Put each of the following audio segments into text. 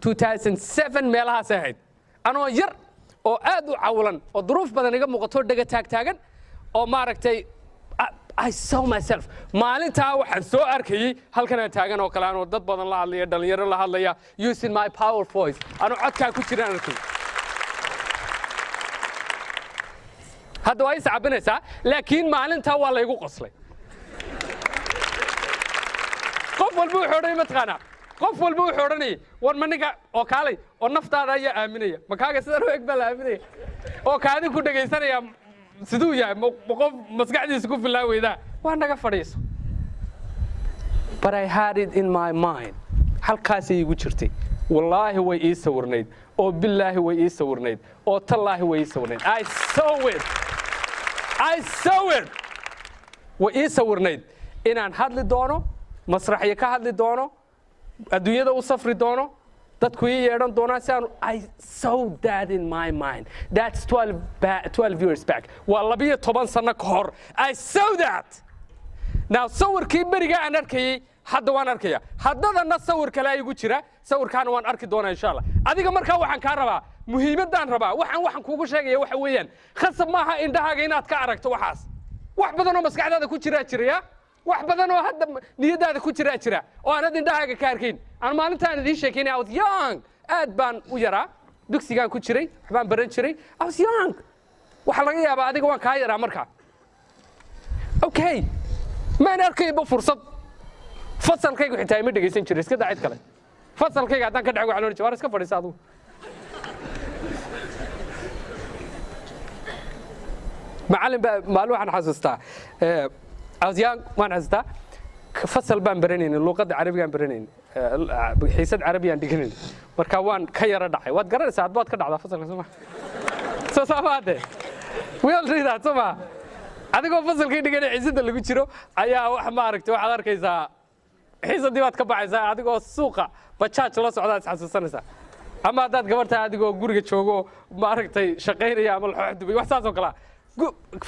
2007 meelahaas ahayd anoo yar oo aad u cawlan oo duruuf badan iga muuqato dhaga taagan oo maaragtay I saw myself maalintaa waxaan soo arkayay halkan aan taagan oo kale anoo dad badan la hadlaya dhalinyaro la hadlaya using my power voice anoo codkaa ku jiraan arkay hadda way saabinaysaa laakiin maalintaa waa la igu qoslay qof walba wuxuu odhanay mataqaanaa qof walba wuxuu odhanay war maniga oo kaalay oo naftaada ayaa aaminaya makaaga sidaan u eg baa la aaminaya oo kaadi ku dhagaysanaya siduu yahay qof maskaxdiisa ku filaa weydaa waa naga fadhiiso but I had it in my mind halkaasay igu jirtay wallaahi way ii sawirnayd oo billaahi way ii sawirnayd oo tallaahi way ii sawirnayd I saw it way ii sawirnayd inaan hadli doono masraxyo ka hadli doono adduunyada u safri doono dadku ii yeedhan doonaan si aan I saw that in my mind that's 12 years back waa 12 sano ka hor I saw that now sawirkii beriga aan arkayay hadda waan arkaya haddana sawir kale igu jira sawirkaana waan arki doonaa insha Allah adiga markaa waxaan ka rabaa muhiimadaan rabaa waxaan kuugu sheegaya waxa weeyaan khasab maaha indhahaaga inaad ka aragto waxaas wax badan oo maskaxdaada ku jira wax badan oo hadda niyadaada ku jira oo aanad indhahaaga ka arkayn aan maalintaan idin sheekeynay I was young aad baan u yaraa dugsigaan ku jiray waxbaan baran jiray I was young waxa laga yaabaa adiga waan kaa yaraa markaa okay maan arkayba fursad fasalkaygu xitaa ma dhageysan jiray iska daacid kale fasalkayga haddaan ka dhaco waxaan oran jiray war iska fadhiisa adigu macallin baa maalin waxaan xasuustaa awsiyaan waan xasuustaa fasal baan baranaynin luqadda carabigaan baranaynin xiisad carabiyaan dhiganin marka waan ka yara dhacay waad garanaysaa hadbaad ka dhacdaa fasalka soo ma soo saamaade weel ridaa soo ma adigoo fasalkii dhiganay xiisada lagu jiro ayaa wax ma aragtay waxaad arkaysaa xiisadii baad ka baxaysaa adigoo suuqa bajaaj la socdaad xasuusanaysaa ama haddaad gabartaa adigoo guriga joogo ma aragtay shaqaynaya ama laxoox dubay wax saas oo kale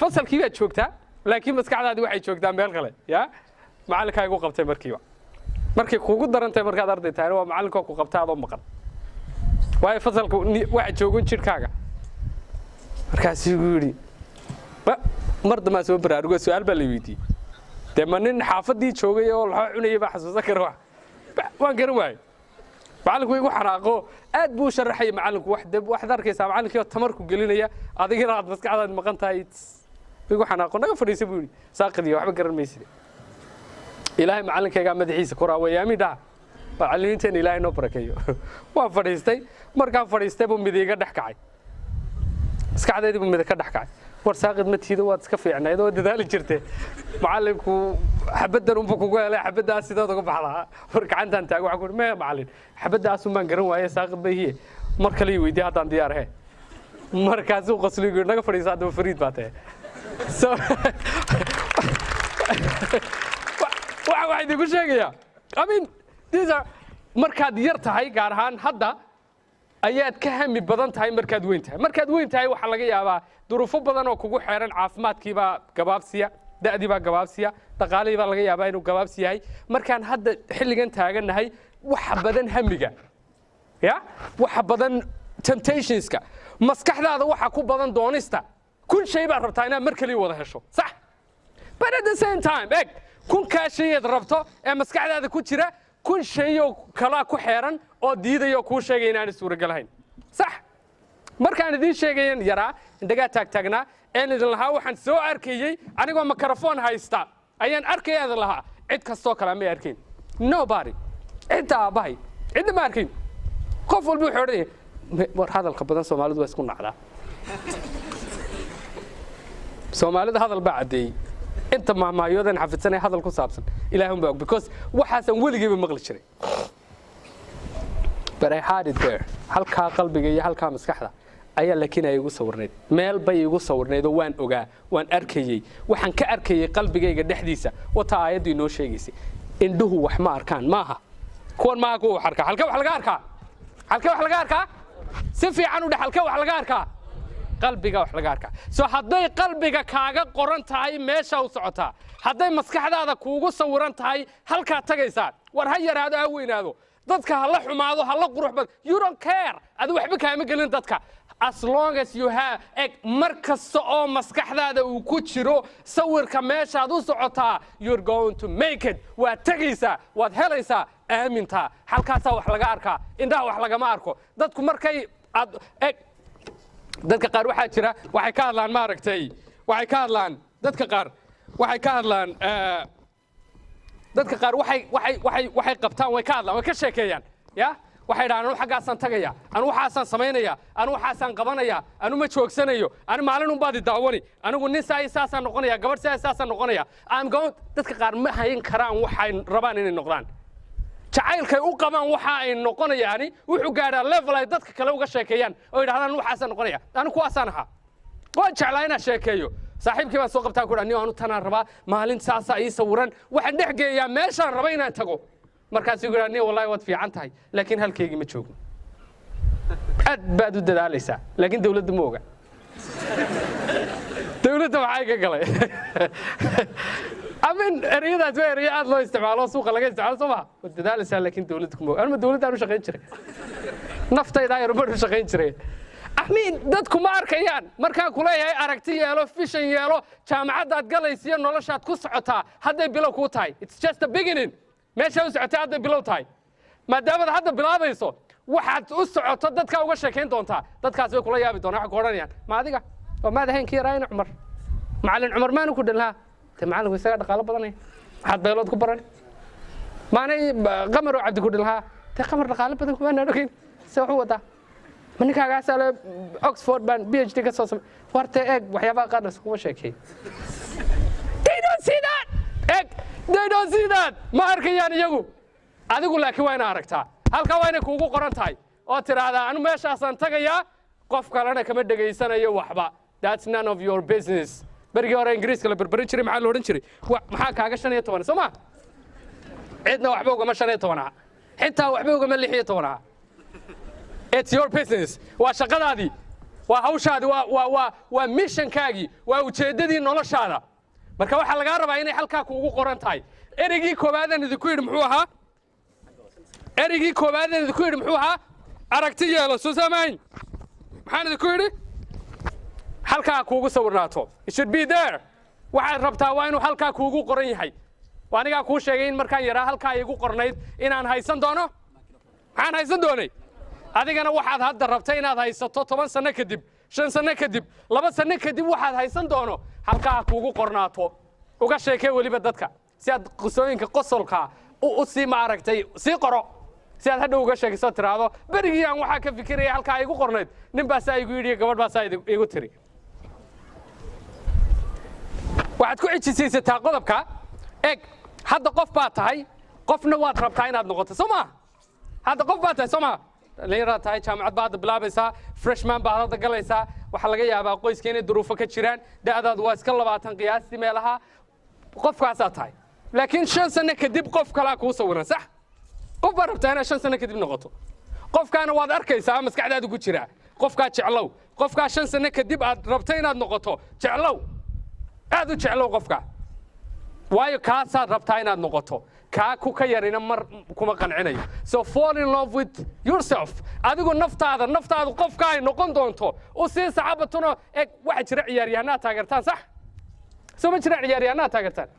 fasalkii baad joogtaa laakiin maskaxdaadi waxay joogtaa meel kale ya macallinkaa igu qabtay markii kuugu darantay markaad arday tahay waa macallinkoo ku qabtaa adoo maqan waayo fasalka waxa joogun jidhkaaga markaasuu igu yidhi mar damaa soo baraarugo su'aal baa la weydiiyey dee ma nin xaafadii joogay oo laxoo cunayay baa xasuusan kara waan garan waayey macallinku igu xanaaqo aad buu sharaxay macallinku waxaad arkaysaa macallinkii oo tamarku gelinaya adigina aad maskaxdaad maqan tahay igu xanaaqo naga fadhiisa buu yidhi saaqidii waxba garan maysid ilaahay macallinkaygaa madaxiisa koraa wayaami dhaa macallimiinteena ilaahay noo barakeeyo waan fadhiistay markaan fadhiistay buu mid iga dhex kacay maskaxdeedii buu mid ka dhex kacay war saaqid ma tiido waad iska fiicnayd oo dadaali jirtay macallinku xabaddan unba kugu helay xabaddaas sidood uga baxdaa war gacantaan taago waxaan ku yidhi mee macallin xabaddaas unbaan garan waaye saaqid bayhiye mar kale ii weydiye haddaan diyaar ahe markaasuu qosligu naga fadhiisa haddaba fariid baa tahe so waxaan idinku sheegayaa I mean these are markaad yar tahay gaar ahaan hadda ayaad ka hami badan tahay markaad weyn tahay waxaa laga yaabaa duruufo badan oo kugu xeeran caafimaadkii baa gabaabsiya da'dii baa gabaabsiya dhaqaalihii baa laga yaabaa inuu gabaabsi yahay markaan hadda xilligan taagannahay waxa badan hamiga ya waxa badan temptationska maskaxdaada waxa ku badan doonista kun shay baad rabtaa inaad mar kaliya wada hesho sax but at the same time kun kaa shayaad rabto ee maskaxdaada ku jira kun shayoo kala ku xeeran oo diidayo kuu sheegay inaan suuragal ahayn sax markaan idiin sheegayan yaraa indhagaa taagtaagnaa een idin lahaa waxaan soo arkayey anigoo mikrofon haysta ayaan arkaya idin lahaa cid kastoo kale may arkayn nobody cidda aabbahay cidda ma arkayn qof walba wuxuu odhanaya war hadalka badan soomaalidu waa isku nacdaa soomaalida hadal baa caddeeyey inta mahmaayoodan xafidsanay hadal ku saabsan ilaahun baa og because waxaasan weligeyba maqli jiray but I had it there halkaa qalbiga iyo halkaa maskaxda ayaa laakiin ay igu sawirnayd meel bay igu sawirnayd oo waan ogaa waan arkayey waxaan ka arkayey qalbigayga dhexdiisa wata aayaddu inoo sheegaysay indhuhu wax ma arkaan maaha kuwan maaha kuwa wax arkaa halkee wax laga arkaa si fiican u dhex halkee wax laga arkaa qalbiga wax laga arkaa soo hadday qalbiga kaaga qoran tahay meesha u socotaa hadday maskaxdaada kuugu sawiran tahay halkaa tagaysaa war ha yaraado ha weynaado dadka hala xumaado hala qurux bad you don't care adu waxba kaama gelin dadka as long as you have mar kasta oo maskaxdaada uu ku jiro sawirka meeshaad u socotaa you're going to make it waad tegaysaa waad helaysaa aamintaa halkaasaa wax laga arkaa indhaha wax lagama arko dadku markay dadka qaar waxaa jira waxay ka hadlaan maaragtay waxay ka hadlaan dadka qaar waxay ka hadlaan dadka qaar waxay qabtaan way ka hadlaan way ka sheekeeyaan ya waxay dhahaan anu xaggaasaan tagaya anu waxaasaan samaynaya anu waxaasaan qabanaya anu ma joogsanayo anu maalin un baadi daawani anigu nin saasaan noqonaya gabadh saasaan noqonaya dadka qaar ma hayn karaan waxay rabaan inay noqdaan jacaylkay u qabaan waxa ay noqonayaani wuxuu gaadhaa level ay dadka kale uga sheekeeyaan oo yidhahdaan anu waxaasaan noqonaya anu kuwaasaan ahaa waan jeclaa inaan sheekeeyo saaxiibkii baan soo qabtaa ku dhaha anu tanaan rabaa maalin saasaa ii sawiran waxaan dhex geeyaa meeshaan raba inaan tago markaasuu ku dhaha wallahi waad fiican tahay laakiin halkaygii ma joogo aad baad u dadaalaysaa laakiin dawladda ma oga dawladda maxay ka galay amin ereyadaas waa ereyo aad loo isticmaalo suuqa laga isticmaalo soo maha waad dadaalaysaa laakiin dawladda kuma oga anuma dawladda aanu shaqayn jiray naftayda yarumar u shaqayn jiray amin dadku ma arkayaan markaan ku leeyahay aragti yeelo fishan yeelo jaamacaddaad galaysiyo noloshaad ku socotaa hadday bilow kuu tahay it's just a beginning meesha u socotay hadday bilow tahay maadaamad hadda bilaabayso waxaad u socoto dadkaa uga sheekayn doontaa dadkaas way kula yaabi doonaan waxay ku odhanayaan ma adiga oo maad ahayn kii yaraayna cumar macallin cumar maanu ku dhan lahaa te macallinku isagaa dhaqaalo badanaya waxaad beelood ku baran maanay qamar oo cabdi ku dhan lahaa te qamar dhaqaalo badan kumaanaan ogeyn se waxu wadaa ma ninkaagaasaa le oxford baan PhD ka soo samay warte eeg waxyaabaha qaarnas kuma sheekeey they don't see that ma arkayaan iyagu adigu laakiin waa ina aragtaa halkaa waa inay kuugu qoran tahay oo tidhaahdaa anu meeshaasaan tagayaa qof kalena kama dhegaysanayo waxba that's none of your business berigii hore ingiriiska la berberin jiray maxaa la odhan jiray maxaa kaaga 15 soo ma cidna waxba ugama 15 xitaa waxba ugama 16 it's your business waa shaqadaadii waa hawshaadii waa missionkaagii waa ujeeddadii noloshaada marka waxaa lagaa rabaa inay halkaa kuugu qoran tahay ereygii koobaadan idinku yidhi muxuu ahaa aragti yeelo soo saamayn maxaan idinku yidhi halkaa kuugu sawirnaato it should be there waxaad rabtaa waa inuu halkaa kuugu qoran yahay anigaa kuu sheegay in markaan yaraa halkaa igu qornayd inaan haysan doono maxaan haysan doonay adigana waxaad hadda rabtay inaad haysato 10 sano kadib 5 sano kadib 2 sano kadib waxaad haysan doono halkaa kuugu qornaato uga sheekay waliba dadka si aad qisooyinka qosolka u sii maaragtay sii qoro si aad hadda uga sheegayso tiraado berigii aan waxa ka fikiraya halkaa igu qornayd nin baa saa igu yidhi gabadh baa saa igu tiri waxaad ku cijisiisataa qodobka eeg hadda qof baa tahay qofna waad rabtaa inaad noqoto soo ma hadda qof baa tahay soo ma leeyahay tahay jaamacad baad bilaabaysaa freshman baad hadda galaysaa waxa laga yaabaa qoyska inay duruufo ka jiraan da'daadu waa iska 20 qiyaastii meelaha qofkaasaa tahay laakiin 5 sano kadib qof kale ku sawiran sax qof baa rabtaa inaad 5 sano kadib noqoto qofkaana waad arkaysaa maskaxdaadu ku jira qofkaa jeclow qofkaa 5 sano kadib aad rabtay inaad noqoto jeclow aad u jeclow qofka waayo kaasaad rabtaa inaad noqoto kaa ku ka yarina mar kuma qancinayo so fall in love with yourself adigu naftaadu qofka ay noqon doonto u sii saxaabatuno waxa jira ciyaaryahanada taageertaan sax soo ma jira ciyaaryahanada taageertaan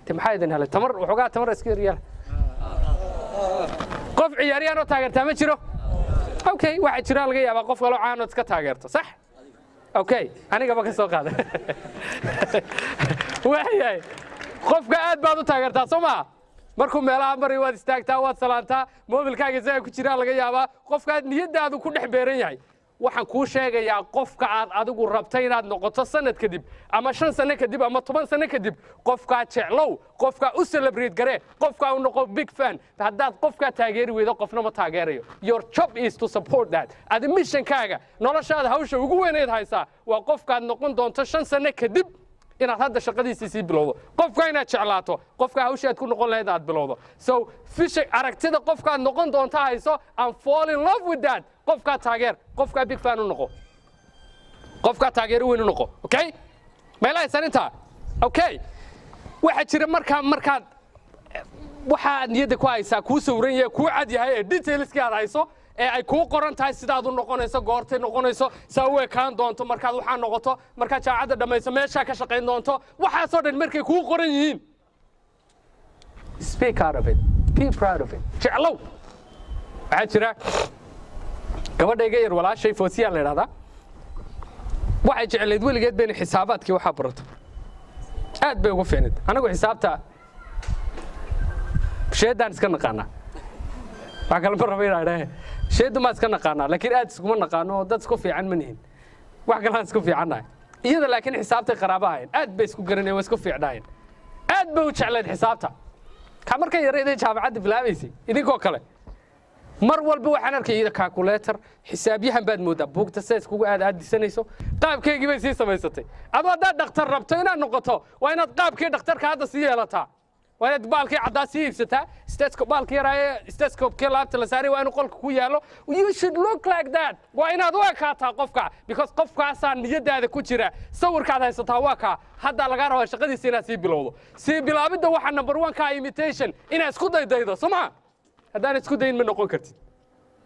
te maxay idin helay tamar wuxuugaa tamar iska yaryaal qof ciyaaryahan oo taageertaa ma jiro okay waxa jira laga yaabaa qof kale oo caan oo iska taageerto sax okay anigaba ka soo qaada waayay qofka aad baad u taageertaa soo ma markuu meelaha maray waad istaagtaa waad salaantaa moobilkaaga isaga ku jira laga yaabaa qofka niyadaadu ku dhex beeran yahay waxaan kuu sheegayaa qofka aad adigu rabtay inaad noqoto sanad kadib ama 5 sano kadib ama 10 sano kadib qofka jeclow qofka u celebrate gare qofka uu noqo big fan haddaad qofka taageeri weydo qofna ma taageerayo your job is to support that ad missionkaaga noloshaada hawsha ugu weyneed haysaa waa qofkaad noqon doonto 5 sano kadib inaad hadda shaqadiisii sii bilowdo qofka inaad jeclaato qofka hawshaad ku noqon lahayd aad bilowdo so fishay aragtida qofkaad noqon doonto hayso and fall in love with that qofka taageer qofka big fan u noqo qofka taageer weyn u noqo okay meelaha saninta okay waxa jira markaad waxa niyada ku haysaa ku sawran yahay ku cad yahay ee detailski aad hayso ee ay ku qoran tahay sidaad u noqonayso goortay noqonayso saawee kaan doonto markaad waxa noqoto markaad jaacada dhamayso meesha ka shaqeyn doonto waxa soo dhan markay ku qoran yihiin speak out of it be proud of it jeclow waxa jira gabadhayga yar walaashay Foosiya la yiraahdaa waxay jecleed weligeed been xisaabaadkii waxa barato aad bay ugu fiicnid anagu xisaabta sheedan iska naqaana waxa kale ma rabeeyay sheedu ma iska naqaana laakiin aad iskuma naqaano dad isku fiican ma nihin wax kale isku fiicanahay iyada laakiin xisaabta qaraabahay aad bay isku garanay way isku fiicnaayeen aad bay u jecleed xisaabta ka markay yareeday jaamacadda bilaabaysay idinkoo kale mar walba waxaan arkay calculator xisaabyahan baad moodaa buugta says kugu aadisanayso qaabkeegii bay sii samaysatay adoo dad dhakhtar rabto inaad noqoto waa inaad qaabkii dhakhtarka hadda sii yeelataa waa inaad baalkii caddaa sii iibsataa baalkii yaraaye stethoscope-kii laabta la saaray waa inuu qolka ku yaalo you should look like that waa inaad u ekaataa qofka because qofkaasaa niyadaada ku jira sawirkaad haysataa waa kaa hadda lagaa rabaa shaqadiisa inaad sii bilowdo sii bilaabidda waxaa number 1 ka imitation inaad isku daydaydo soo maa haddaan isku dayin ma noqon kartid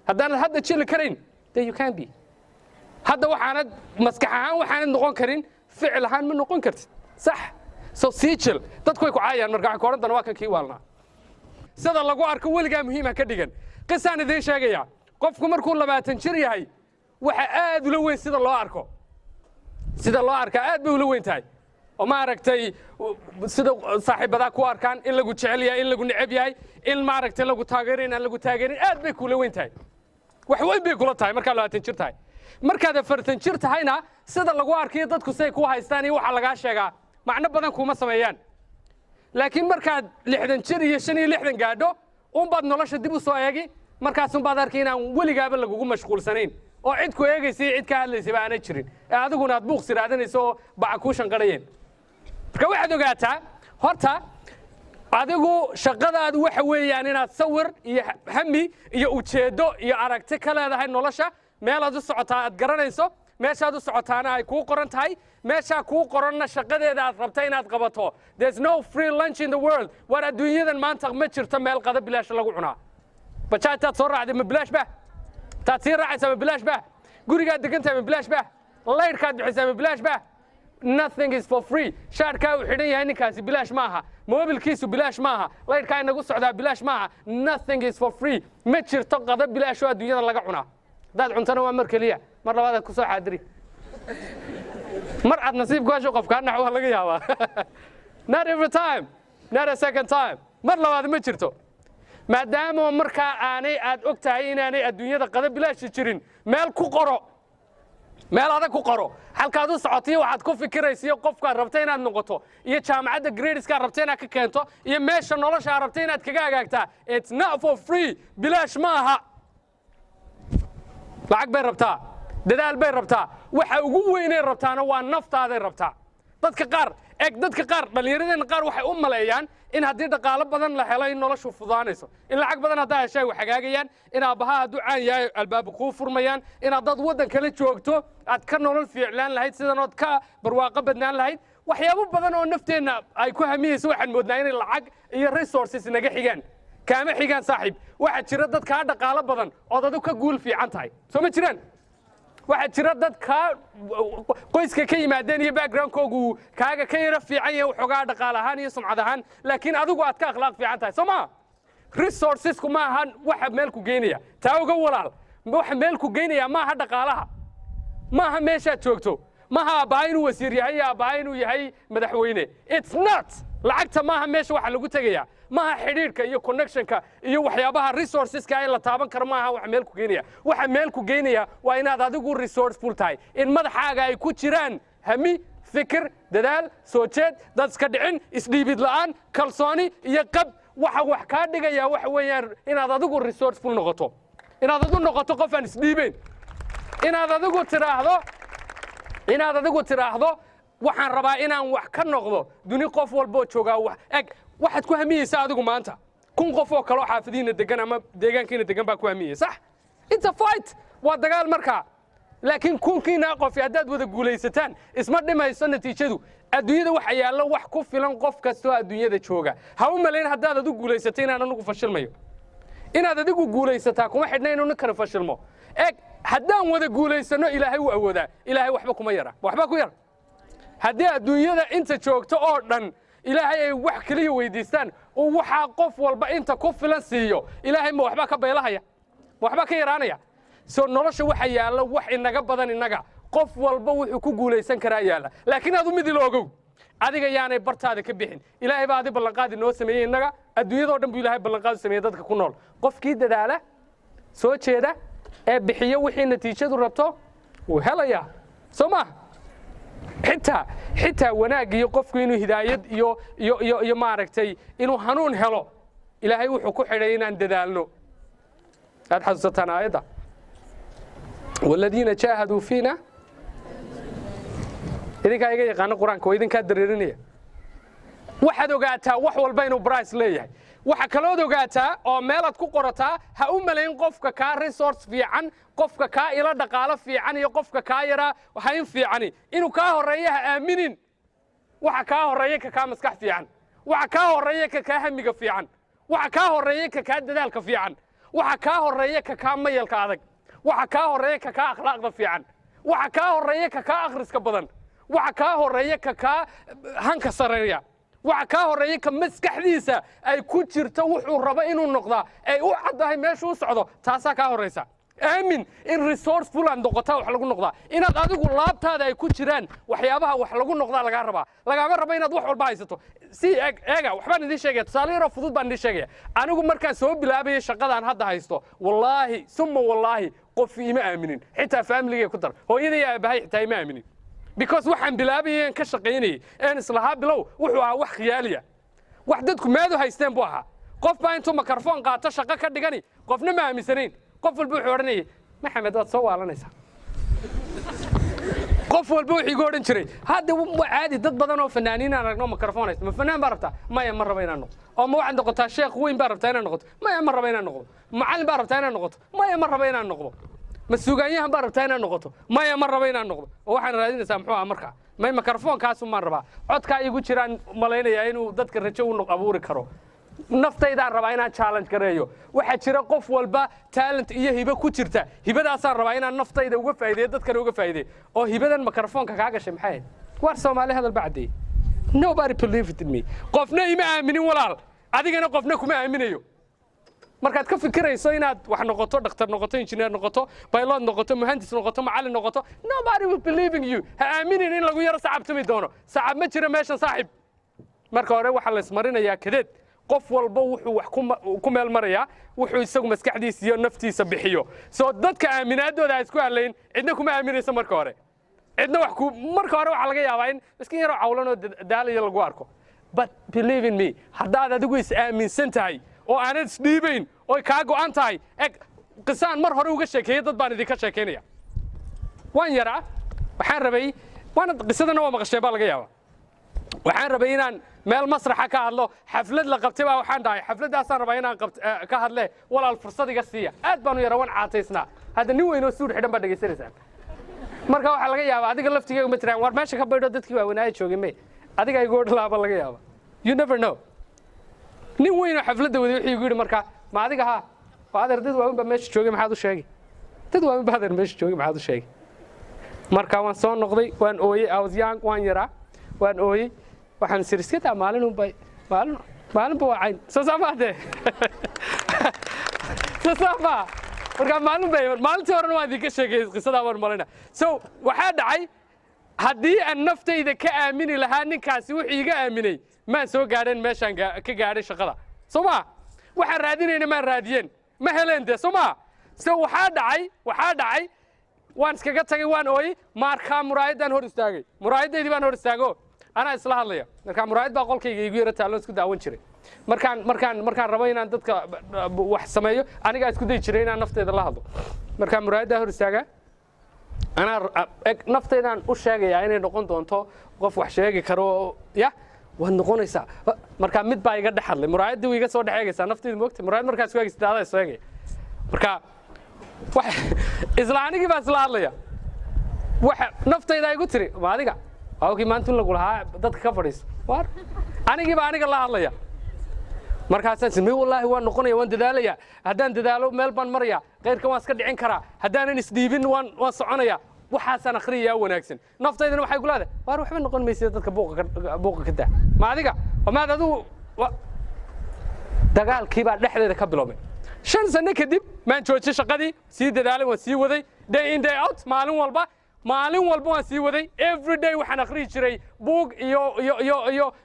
haddaanad hadda jili karayn then you can be hadda waxaanad maskax ahaan waxaanad noqon karin ficil ahaan ma noqon kartid sax so sii jil dadku way ku caayaan marka waxaan koorantana waa kan kii waalnaa sida lagu arko weligaa muhiima ka dhigan qisaan idiin sheegaya qofku markuu 20 jir yahay waxa aad ula weyn sida loo arko sida loo arka aad bay ula weyn tahay oo ma aragtay sida saaxiibada ku arkaan in lagu jecel yahay in lagu neceb yahay in ma aragtay lagu taageerin aan lagu taageerin aad bay kula weyn tahay wax weyn bay kula tahay marka 20 jir tahay markaad 40 jir tahayna sida lagu arkiyo dadku say ku haystaan iyo waxa laga sheegaa macna badan kuma sameeyaan laakiin markaad 60 jir iyo 65 gaadho baad nolosha dib u soo eegi markaas baad arkay inaan weligaaba lagugu mashquulsanayn oo cid ku eegaysay cid ka hadlaysay baana jirin adiguna aad buuq siraadanayso bac ku shanqarayeen marka waxaad ogaataa horta adigu shaqadaadu waxa weeyaan inaad sawir iyo hami iyo ujeedo iyo aragti ka leedahay nolosha meel aad u socotaa aad garanayso meeshaad u socotaana ay kuu qoran tahay meesha kuu qoranna shaqadeeda aad rabta inaad qabato there's no free lunch in the world war adduunyadan maanta ma jirto meel qada bilaash lagu cunaa bajaajtaad soo raacday ma bilaash ba taad sii raacaysaa ma bilaash ba gurigaad degantahay ma bilaash ba laydhkaad bixisaa ma bilaash ba nothing is for free shaarkaa uu xidhan yahay ninkaasi bilaash maaha moobilkiisu bilaash maaha laydhkaa inagu socdaa bilaash maaha nothing is for free ma jirto qada bilaash oo adduunyada laga cunaa haddaad cuntana waa mar keliya mar labaad ku soo xaadiri mar aad nasiib ku hesho qofkaa nax waa laga yaabaa not every time not a second time mar labaad ma jirto maadaama markaa aanay aad og tahay inaanay adduunyada qada bilaash jirin meel ku qoro meel adag ku qoro halkaad u socotiyo waxaad ku fikiraysiyo qofkaad rabta inaad noqoto iyo jaamacadda gradeska rabta inaad ka keento iyo meesha nolosha rabta inaad kaga hagaagtaa it's not for free bilaash ma aha lacag bay rabtaa dadaal bay rabtaa waxa ugu weynay rabtaana waa naftaaday rabtaa dadka qaar dhalinyaradeenna qaar waxay u maleeyaan in haddii dhaqaalo badan la helo in noloshu fudaanayso in lacag badan haddaa heshay wax hagaagayaan in aabbaha hadduu caan yahay albaaba kuu furmayaan inaad dad waddan kala joogto aad ka nolol fiiclaan lahayd sidanood ka barwaaqo badnaan lahayd waxyaabo badan oo nafteenna ay ku hamiyeyso waxaan moodnaa inay lacag iyo resources naga xigaan kaama xigaan saaxiib waxaa jira dad kaa dhaqaalo badan ood adu ka guul fiican tahay soo ma jiraan waxaa jira dad kaa qoyska ka yimaadeen iyo backgroundkoogu kaaga ka yara fiican yahay waxoogaa dhaqaal ahaan iyo sumcad ahaan laakiin adigu aad ka akhlaaq fiican tahay soo maa resourcesku ma ahan waxa meel ku geynaya taa uga walaal waxa meel ku geynaya maaha dhaqaalaha maaha meeshaad joogto maaha aabbaha inuu wasiir yahay iyo aabbaha inuu yahay madaxweyne it's not lacagta maaha meesha waxa lagu tegaya maaha xidhiirka iyo connectionka iyo waxyaabaha resourceska ay la taaban karo maaha waxa meel ku geynaya waxa meel ku geynaya waa inaad adigu resourceful tahay in madaxaaga ay ku jiraan hami fikir dadaal soo jeed dad iska dhicin isdhiibid la'aan kalsooni iyo qab waxa wax kaa dhigaya waxa weeyaan inaad adigu resourceful noqoto inaad adigu noqoto qof aan isdhiibeen inaad adigu tiraahdo waxaan rabaa inaan wax ka noqdo duni qof walboo joogaa waxaad ku hamiyeysaa adigu maanta kun qof oo kale oo xaafadiina degan ama deegaankiina degan baa ku hamiyey sax it's a fight waa dagaal markaa laakiin kunkiina qof haddaad wada guulaysataan isma dhimayso natiijadu adduunyada waxa yaalo wax ku filan qof kastoo adduunyada jooga ha u malayn haddaad adigu guulaysatay inaan anigu fashilmayo inaad adigu guulaysataa kuma xidhna inuu ninkana fashilmo eeg haddaan wada guulaysano ilaahay wuu awoodaa ilaahay waxba kuma yara waxba ku yar haddii adduunyada inta joogto oo dhan ilaahay ay wax kaliya weydiistaan oo waxa qof walba inta ku filan siiyo ilaahay ma waxba ka beelahaya waxba ka yaraanaya soo nolosha waxa yaala wax inaga badan inaga qof walba wuxuu ku guulaysan karaa yaala laakiin aad u mid ila ogow adiga yaanay bartaada ka bixin ilaahay baa adi ballanqaadi noo sameeyey inaga adduunyadoo dhan buu ilaahay ballanqaadi sameeyey dadka ku nool qofkii dadaala soo jeeda ee bixiyo wixii natiijadu rabto wuu helayaa soo ma xitaa wanaag iyo qofku inuu hidaayad iyo maaragtay inuu hanuun helo ilaahay wuxuu ku xidhay inaan dadaalno aad xasuusataan aayadda والذين جاهدوا فينا idinkaa iga yaqaano quraanka waa idinkaa dareerinaya waxaad ogaataa wax walba inuu price leeyahay waxa kalood ogaataa oo meelaad ku qorataa ha u malayn qofka kaa resource fiican qofka kaa ila dhaqaalo fiican iyo qofka kaa yaraa hayn fiicani inuu kaa horeeya ha aaminin waxa kaa horeeya ka kaa maskax fiican waxa kaa horeeya ka kaa hamiga fiican waxa kaa horeeya ka kaa dadaalka fiican waxa kaa horeeya ka kaa mayalka adag waxa kaa horeeya ka kaa akhlaaqda fiican waxa kaa horeeya ka kaa akhriska badan waxa kaa horeeya ka kaa hanka sareeya waxa kaa horeeya ka maskaxdiisa ay ku jirto wuxuu rabo inuu noqdaa ay u caddahay meesha u socdo taasaa kaa horeysa aamin in resourceful aan noqotaa wax lagu noqdaa inaad adigu laabtaada ay ku jiraan waxyaabaha wax lagu noqdaa lagaa rabaa lagama rabo inaad wax walba haysato si eega waxbaan idiin sheegaya tusaale yaroo fudud baan idiin sheegaya anigu markaan soo bilaabayay shaqadaan hadda haysto wallaahi summa wallaahi qof ima aaminin xitaa familigay ku dar hooyadii iyo aabahay xitaa ima aaminin because waxaan bilaabayay ka shaqaynayay een islaha bilow wuxuu ahaa wax khiyaaliya wax dadku meedu haysteen buu ahaa qof baa intuu mikrofon qaato shaqo ka dhigani qofna ma aaminsanayn qof walba wuxuu odhanayay maxamed waad soo waalanaysaa qof walba wuxuu igu odhan jiray hadda waa caadi dad badan oo fanaaniin aan aragno mikrofon haysto ma fanaan baa rabtaa maya ma raba inaan noqdo oo ma waxaad noqotaa sheekh weyn baa rabtaa inaan noqoto maya ma raba inaan noqdo macallin baa rabtaa inaan noqoto maya ma raba inaan noqdo ma suugaanyahan baa rabtaa inaan noqoto maya ma raba inaan noqdo oo waxaan raadinaysaa muxuu ah markaa may mikrofonkaasu maan rabaa codkaa igu jiraan malaynayaa inuu dadka rajo u abuuri karo naftaydaan rabaa inaan challenge gareeyo waxaa jira qof walba talent iyo hibo ku jirta hibadaasaan rabaa inaan naftayda uga faa'iideeyo dadkana uga faa'iideeyo oo hibadan mikrofonka kaa gashay maxay ahayd waar Soomaali hadal bacday nobody believed in me qofna ima aaminin walaal adigana qofna kuma aaminayo markaad ka fikirayso inaad wax noqoto dhakhtar noqoto engineer noqoto pilot noqoto muhandis noqoto macallin noqoto nobody will believe in you ha aaminin in lagu yaro sacabtami doono sacab ma jira meeshan saaxib marka hore waxa la ismarinayaa kadeed qof walba wuxuu wax ku meel marayaa wuxuu isagu maskaxdiisa iyo naftiisa bixiyo soo dadka aaminaadooda isku halayn cidna kuma aaminayso marka hore cidna wax ku marka hore waxa laga yaabaa in miskiin yaro cawlan oo daalayo lagu arko but believe in me haddaad adigu is aaminsan tahay oo aanad isdhiibayn oo kaa go'an tahay qisaan mar hore uga sheekeeyay dad baan idinka sheekeynaya waan yaraa waxaan rabay qisadana waa maqasheen baa laga yaabaa waxaan rabay inaan meel masraxa ka hadlo xaflad la qabtay baa waxaan dhahay xafladaasaan rabaa inaan ka hadle walaal fursad iga siiya aad baan u yara waan caataysnaa hadda nin weyn oo suud xidhan baa dhegaysanaysaan marka waxaa laga yaabaa adiga laftigeyga ma tiraan war meesha ka baydho dadkii waaweynaaye joogay may adiga igu odhalaaba laga yaaba you never know nin weyn oo xafladda waday wuxuu igu yidhi markaa ma adiga haa waa adeer dad waaweyn baa meesha joogay maxaad u sheegay dad waaweyn baa adeer meesha joogay maxaad u sheegay marka waan soo noqday waan ooyey I was young waan yaraa waan ooyey waxaan sirskada maalinba waa cayn soo saamaade soo saama marka maalintii horena waan idinka sheegay qisadaa waan malayna so waxaa dhacay haddii aan naftayda ka aamini lahaa ninkaasi wuxuu iga aaminay maan soo gaadheen meeshaan ka gaadhay shaqada soo maa waxaan raadinayna maan raadiyeen ma heleen dee soo maa so waxaa dhacay waan iskaga tagay waan ooyey markaa muraayaddaan hor istaagay muraayaddaydii baan hor istaago anaa isla hadlaya markaa muraayad baa qolkayga igu yara taalloon isku daawan jiray markaan rabo inaan dadka wax sameeyo anigaa isku dayi jiray inaan naftayda la hadlo markaa muraayaddaa hor istaagaa anaa naftaydaan u sheegayaa inay noqon doonto qof wax sheegi karo ya waad noqonaysaa markaa mid baa iga dhex hadlay muraayaddii way iga soo dhex eegaysaa naftayda moogta muraayad markaas ku eegaysa daadaa soo eegaya marka isla anigii baa isla hadlaya waxa naftayda ay ku tiri ma adiga awkii maanta lagu lahaa dadka ka fadhiiso war aniga la hadlaya markaasaan simay wallahi waan noqonaya waan dadaalaya haddaan dadaalo meel baan maraya qeyrka waan iska dhicin karaa haddaanan isdhiibin waan soconaya waxaasaan akhriyaa wanaagsan naftaydana waxay ku leedahay waar waxba noqon maysid dadka buuqa ka daa ma adiga maad adigu dagaalkii baa dhexdeeda ka biloomay 5 sano kadib maan joojiyay shaqadii sii dadaalay waan sii waday day in day out maalin walba waan sii waday every day waxaan akhri jiray buug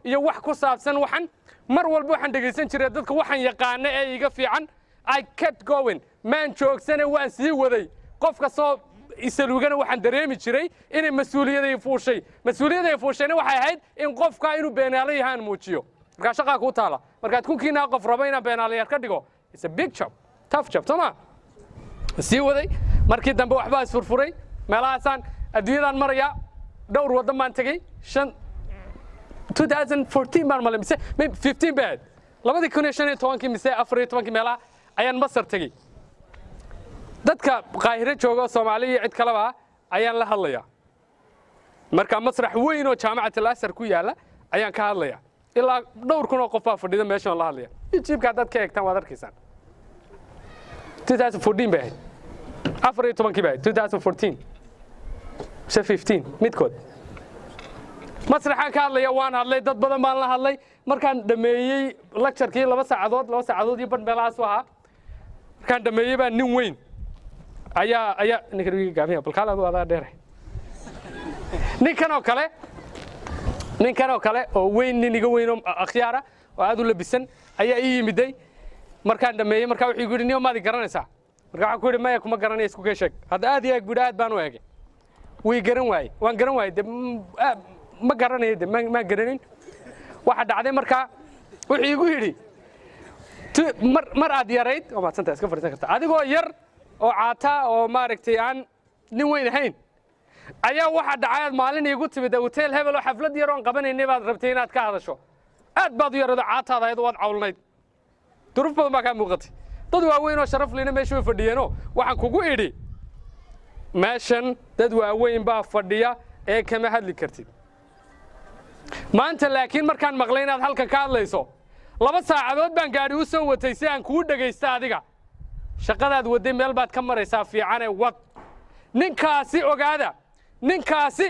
iyo wax ku saabsan waxan mar walba waxaan dhageysan jiray dadka waxaan yaqaan ee iga fiican I kept going maan joogsanay waan sii waday qofka soo isaluugana waxaan dareemi jiray inay mas'uuliyadda fuushayna waxay ahayd in qofka inuu beenaale yahaan muujiyo marka shaqaa ku taala markaad kunkiina qof raba inaan beenaale yar ka dhigo it's a big job tough job tama sii waday markii dambe waxba is furfuray meelahaasaan adduunyadan maraya dhowr waddan baan tagay 2014 baan malay mise 15 bad 2015 mise 14 meelaha ayaan Masar tagay dadka qaahire jooga Soomaaliya cid kale ba ayaan la hadlayaa marka masrax weyn oo jaamacada Al-Azhar ku yaala ayaan ka hadlayaa ilaa dhowr kun oo qof baa fadhida meeshan la hadlaya YouTube-ka dadka eegtaan waad arkaysaan 2014 baa 14 baa 2014 15 midkood masraxan ka hadlaya waan hadlay dad badan baan la hadlay markaan dhameeyay lecture-kii 2 saacadood iyo badh meelahaas ahaa markaan dhameeyay baa nin weyn ayaa ninka wiiga gaabaya bal kala wada dheeray ninkan oo kale oo weyn nin iga weyn oo akhyaara oo aad u labisan ayaa ii yimiday markaan dhameeyay markaa wuxuu igu yiri niyo maadi garanaysaa markaa waxaan ku yiri maya kuma garanay isku ka sheeg hadda aad iyo aad budhaad baan u eegay way garan waayay ma garanayo ma garanin waxa dhacday markaa wuxuu igu yiri mar aad yarayd oo maadsantaa iska fariisan kartaa adigoo yar oo caata oo maaragtay aan nin weyn ahayn ayaa waxa dhacay maalin iigu timid hotel hebel oo xaflad yar oo qabanaynay baad rabtay inaad ka hadasho aad baad u yarada caataada ayadu waad cawlnayd duruuf badan baa ka muuqatay dad waaweyn oo sharaf lehna meesha way fadhiyeenoo waxaan kugu idhi meeshan dad waaweyn baa fadhiya ee kama hadli kartid maanta laakiin markaan maqlay inaad halkan ka hadlayso 2 saacadood baan gaari u soo watay si aan kuu dhagaysta adiga shaqadaad waday meel baad ka maraysaa fiican ee wad ninkaasi ogaada ninkaasi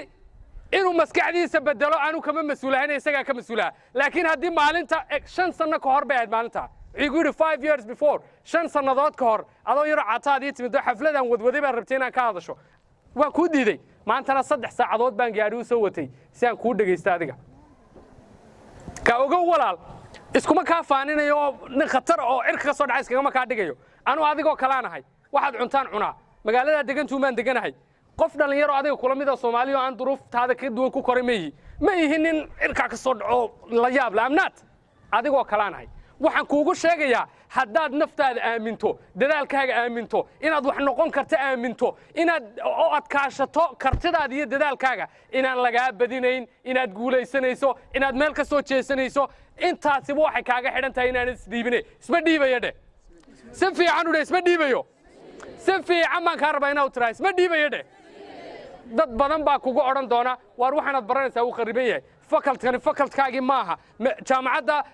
inuu maskaxdiisa bedelo aanu kama mas'uulahayn isaga ka mas'uulaha laakiin haddii maalinta 5 sano ka hor bay ahayd maalinta igu yiri 5 years before 5 sanadood ka hor adoo yar cataadii timid xafladan wadwaday baan rabtay inaan ka hadasho waan ku diiday maantana 3 saacadood baan gaari u soo watay si aan kuu dhagaysta adiga ka ogow walaal iskuma ka faaninayo nin khatar oo cirka ka soo dhacay iskama ka dhigayo anu adigoo kalaanahay waxaad cuntaan cunaa magaalada degantuumaan deganahay qof dhalinyaro adiga kula mid ah Soomaaliya aan duruuftaada ka duwan ku koray ma yihiin nin cirka ka soo dhaco la yaab la amnaad adigoo kalaanahay waxaan kuugu sheegayaa haddaad naftaada aaminto dadaalkaaga aaminto inaad wax noqon karto aaminto inaad oo adkaashato kartidaada iyo dadaalkaaga inaan lagaa badinayn inaad guulaysanayso inaad meel ka soo jeesanayso intaasiba waxay kaaga xidhan tahay inaan isma dhiibayo dhe si fiican u dhe isma dhiibayo si fiican baan kaa rabaa inaad tiraa isma dhiibayo dhe dad badan baa kugu odhan doona waar waxaanaad baranaysaa uu khariban yahay fakaltkaagii maaha jaamacadda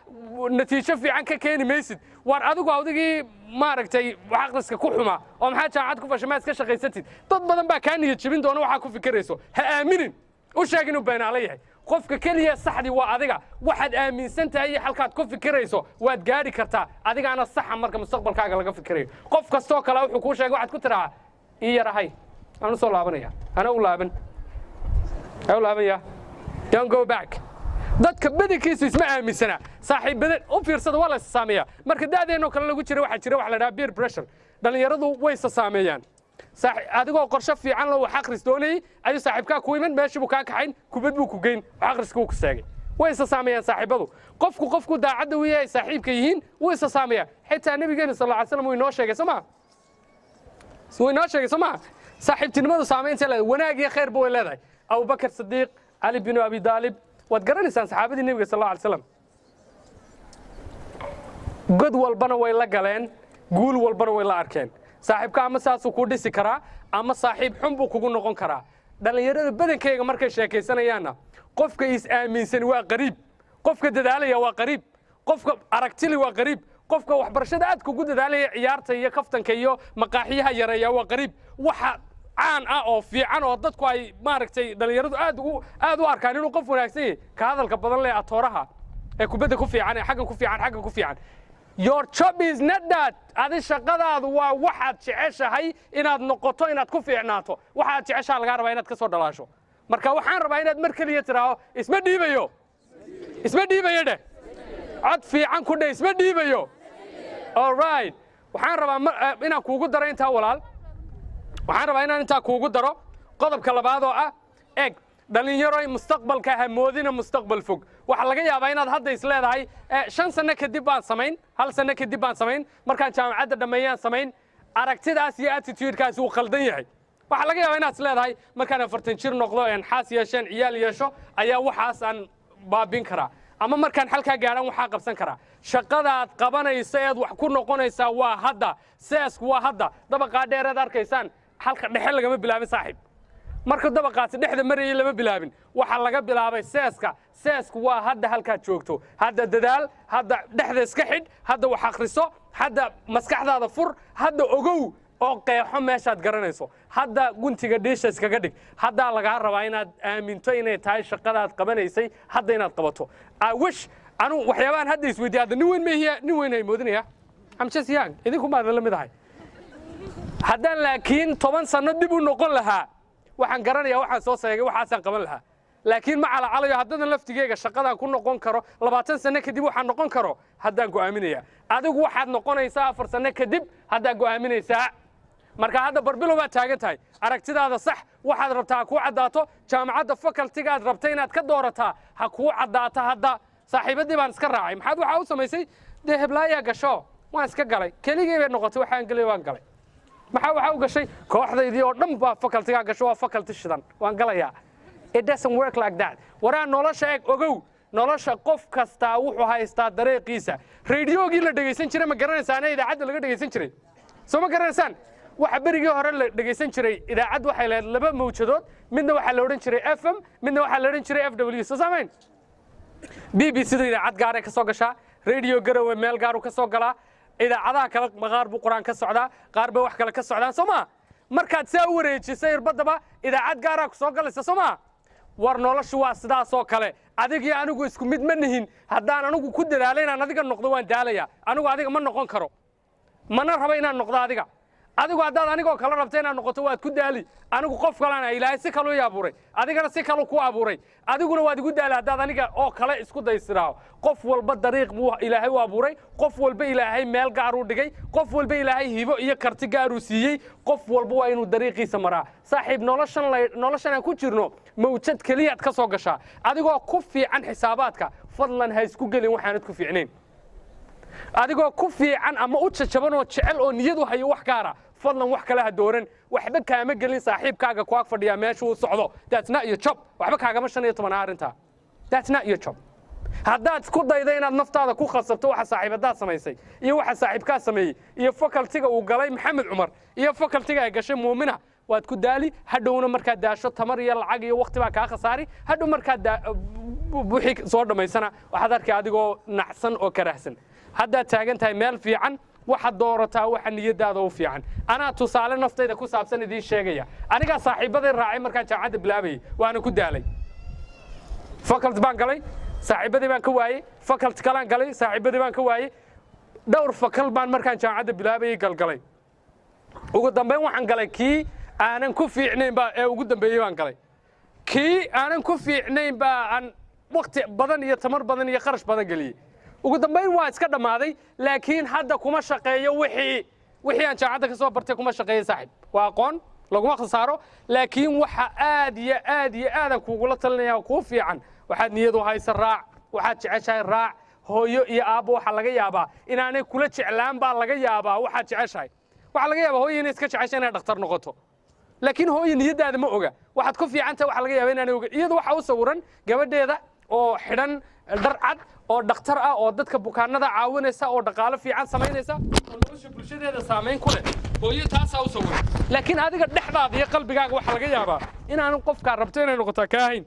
natiijo fiican ka keeni maysid waar adigu adigii maaragtay akhriska ku xuma oo maxaa jaamacad ku fashay ma iska shaqaysatid dad badan baa kaa niyad jebin doona waxaa ku fikirayso ha aaminin u sheeg inuu beenaale yahay qofka keliya saxdii waa adiga waxaad aaminsan tahay iyo halkaad ku fikirayso waad gaari kartaa adigaana saxa marka mustaqbalkaaga laga fikirayo qof kastoo kale wuxuu kuu sheegay waxaad ku tiraa ii yarahay aan u soo laabanaya ana u laabanaya don't go back dadka badankiisu isma aaminsana saaxiib badan u fiirsada waa la saameeyaa marka da'deeno kale lagu jira waxa jira wax la dhahaa peer pressure dhalinyaradu way saameeyaan adigoo qorshe fiican loo wax akhris doonay ayuu saaxiibka ku iman meeshii buu ka kaxayn kubad buu ku geyn wax akhriska uu ku saagay way saameeyaan saaxiibadu qofku daacadda uu yahay saaxiibka yihiin way saameeyaa xitaa nabigeena sallallahu alayhi wasallam uu inoo sheegay Soomaa saaxiibtinimadu saameynta leedahay wanaag iyo khayr buu leedahay Abu Bakr Siddiq Ali bin Abi Talib wad garanaysaan saxaabadii nabiga sallallahu alayhi wasallam god walbana way la galeen guul walbana way la arkeen saaxiibka ama saasuu ku dhisi karaa ama saaxiib xun buu kugu noqon karaa dhalinyarada badankayga markay sheekaysanayaanna qofka is aaminsan waa qariib qofka dadaalaya waa qariib qofka aragtili waa qariib qofka waxbarashada aad kugu dadaalaya ciyaarta iyo kaftanka iyo maqaaxiyaha yareeya waa qariib waxa caan ah oo fiican oo dadku ay maaragtay dhalinyaradu aad u arkaan inuu qof wanaagsan yahay ka hadalka badan leh atooraha ee kubadda ku fiican ee xaggan ku fiican your job is not that adi shaqadaadu waa waxaad jeceshahay inaad noqoto inaad ku fiicnaato waxaad jeceshaha lagaa rabaa inaad ka soo dhalaasho marka waxaan rabaa inaad mar keliya tiraahdo isma dhiibayo dheh cod fiican ku dheh isma dhiibayo all right waxaan rabaa inaan kuugu daro intaa walaal waxaan rabaa inaan intaa kuugu daro qodobka labaad oo ah eeg dhalinyaroy mustaqbalka hamoodina mustaqbal fog waxa laga yaabaa inaad hadda is leedahay 5 sano kadib baan samayn 1 sano kadib baan samayn markaan jaamacadda dhameeyaan samayn aragtidaas iyo attitude-kaas uu qaldan yahay waxa laga yaabaa inaad is leedahay markaan 40 jir noqdo xaas yeesheen ciyaal yeesho ayaa waxaas aan baabin karaa ama markaan halkaa gaadhan waxaa qabsan karaa shaqadaad qabanaysa eed wax ku noqonaysaa waa hadda seesku waa hadda dabaqaa dheereed arkaysaan halka dhexe lagama bilaabin saaxiib marka dabaqaasi dhexda marayay lama bilaabin waxa laga bilaabay seesku waa hadda halkaad joogto hadda dadaal hadda dhexda iska xidh hadda wax akhriso hadda maskaxdaada fur hadda ogow oo qeexo meeshaad garanayso hadda guntiga dhiisha iskaga dhig haddaa lagaa rabaa inaad aaminto inay tahay shaqadaad qabanaysay hadda inaad qabato wish anu waxyaabahan hadda isweydiiya hadda nin weyn ay moodinaya I'm just young idinku maadan la mid ahay haddaan laakiin 10 sano dib u noqon lahaa waxaan garanayaa waxaan soo seegay waxaasaan qaban lahaa laakiin ma calacalayo haddadan laftigeyga shaqadaan ku noqon karo 20 sano kadib waxaan noqon karo haddaan go'aaminaya adigu waxaad noqonaysaa 4 sano kadib haddaad go'aaminaysaa marka hadda barbilow baad taagan tahay aragtidaada sax waxaad rabtaa ha kuu caddaato jaamacadda facultigaad rabta inaad ka doorataa ha kuu caddaato hadda saaxiibadii baan iska raacay maxaad waxaa u samaysay dee heblaayaa gasho waan iska galay keligii bay noqotay waxaan galay waan galay maxaa waxa u gashay kooxdaydii oo dhan baa facultiga gasho waa faculty shidan waan galayaa it doesn't work like that waraa nolosha eeg ogow nolosha qof kastaa wuxuu haystaa dareeqiisa radioogii la dhegaysan jiray ma garanaysaane idaacadda laga dhegaysan jiray soo ma garanaysaan waxa berigii hore la dhegaysan jiray idaacad waxay leedahay 2 mawjadood midna waxaa la odhan jiray FM midna waxaa la odhan jiray FW soo saamayn BBC da idaacad gaar ah ka soo gashaa radio garowe meel gaar ah ka soo galaa idaacadaha kale maqaar buu quraan ka socdaa qaar ba wax kale ka socdaan Soomaa markaad saa u wareejisay irbadaba idaacad gaar ah ku soo galaysa Soomaa war noloshu waa sidaas oo kale adiga iyo anigu isku mid ma nihin haddaan anigu ku dadaalo inaan adiga noqdo waan daalaya anigu adiga ma noqon karo mana rabo inaan noqdo adigu haddaad anigoo kala rabta inaad noqoto waad ku daali anigu qof kalena ilaahay si kale u abuuray adigana si kale ku abuuray adiguna waad igu daali haddaad aniga oo kale isku daysiraaho qof walba dariiq buu ilaahay u abuuray qof walba ilaahay meel gaar u dhigay qof walba ilaahay hibo iyo karti gaar u siiyey qof walba waa inuu dariiqiisa maraa saaxiib noloshan aan ku jirno mawjad keliyaad ka soo gashaa adigoo ku fiican xisaabaadka fadlan ha isku gelin waxaanad ku fiicnayn adigoo ku fiican ama u jajaban oo jecel oo niyadu hayo wax gaara fadlan wax kale ha dooran waxba kaama gelin saaxiibkaaga ku ag fadhiya meesha uu socdo that's not your job waxba kaagama 15 arinta that's not your job haddaad isku daydo inaad naftaada ku khasabto waxa saaxiibadaad samaysay iyo waxa saaxiibkaa sameeyey iyo facultiga uu galay maxamed cumar iyo facultiga ay gashay muumina waad ku daali hadhowna markaad daasho tamar iyo lacag iyo waqti baa kaa khasaari hadhow markaad wixii soo dhamaysana waxaad arkay adigoo nacsan oo karahsan haddaad taagan tahay meel fiican waxaad doorataa waxa niyadaada u fiican anaa tusaale naftayda ku saabsan idiin sheegaya anigaa saaxiibaday raacay markaan jaamacadda bilaabayay waana ku daalay faculty baan galay saaxiibadii baan ka waayey faculty kalaan galay saaxiibadii baan ka waayey dhowr fakal baan markaan jaamacadda bilaabayay galgalay ugu dambeyn waxaan galay kii aanan ku fiicnayn baa ee ugu dambeeyey baan galay kii aanan ku fiicnayn baa aan waqti badan iyo tamar badan iyo kharash badan geliyey ugu dambeyn waa iska dhamaaday laakiin hadda kuma shaqeeyo wixii aan jaamacadda ka soo bartay kuma shaqeeyo saaxiib waa aqoon laguma khasaaro laakiin waxa aad iyo aad kugula talinaya kuu fiican waxaad niyadu haysa raac waxaad jeceshahay raac hooyo iyo aabbo waxa laga yaabaa inaanay kula jeclaan baa laga yaabaa waxaad jeceshahay waxa laga yaabaa hooyo inay iska jeceshahay inay dhakhtar noqoto laakiin hooyo niyadaada ma oga waxaad ku fiican tahay waxa laga yaabaa inaanay oga iyadu waxa u sawiran gabadheeda oo xidhan dhar cad oo dhakhtar ah oo dadka bukaanada caawinaysa oo dhaqaale fiican samaynaysa oo nolosha bulshadeeda saameyn ku leh hooyo taasaa u sawiran laakiin adiga dhexdaada iyo qalbigaaga waxa laga yaabaa inaan qofkaa rabto inay noqotaa ka ahayn